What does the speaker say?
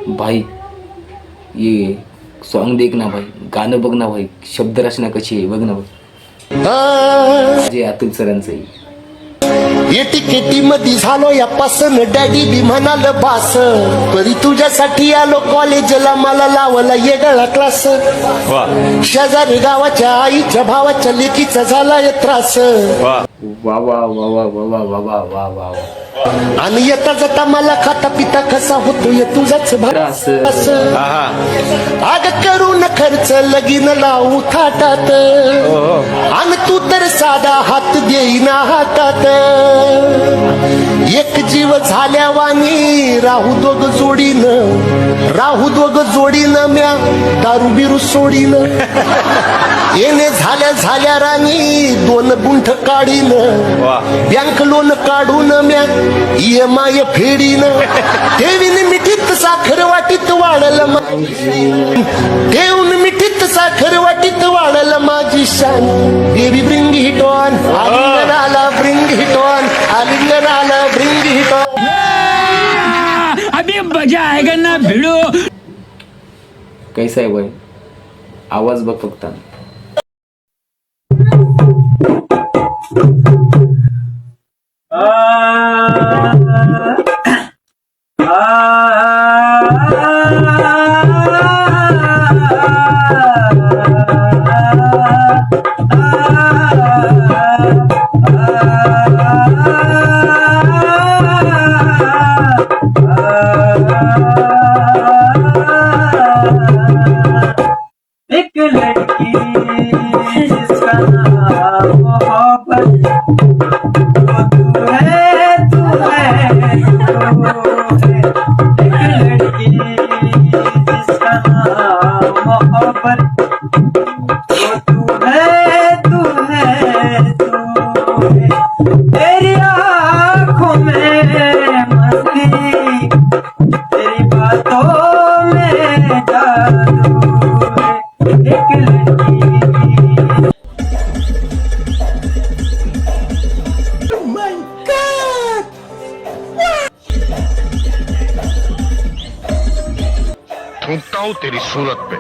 भाई ये सॉन्ग देख ना भाई, गाणं बघ ना भाई, शब्द रचना कशी आहे बघ ना भाई. जे अतुल सरांचं आहे. एटीकेटी मध्ये झालो या पासन डॅडी बी म्हणाल बास, तरी तुझ्यासाठी आलो कॉलेजला, मला लावला येगळा क्लास. शेजारी गावाच्या आईच्या भावाच्या लेकीचा झालाय त्रास. वा वा वा वा वा वा वा वा वा वा. आणि येता जाता मला खाता पिता कसा होतोय तुझाच भास. आग करून खर्च लगीन लावू थाटात, आणि तू तर साधा हात देईना हातात. एक जीव झाल्या वाणी राहू दोघ जोडीनं म्या दारू बिरू सोडीन. येणे झाल्या राणी 2 गुंठ काढीन, बँक लोन काढून म्या EMI फेडीन. ठेवीन मिठीत साखर वाटीत वाढल, ठेवून मिठीत साखर वाटीत वाढल माझी शान. बेबी ब्रिंग हिट ऑन, आलिंगनाला ब्रिंग हिट ऑन, आलिंगनाला ब्रिंग हिट ऑन. अभी मजा आएगा ना भिड़ो. कैसा आहे भाई, आवाज बघ फक्त. एक लड़की जिसका नाम मोहब्बत, वो तू है तू है तू है. एक लड़की जिसका नाम मोहब्बत, वो तू है तू है तू है. तेरी आँखों में मस्ती, तेरी बातों में जादू है. एक लड़की. थूकता हूँ तेरी सूरत पे.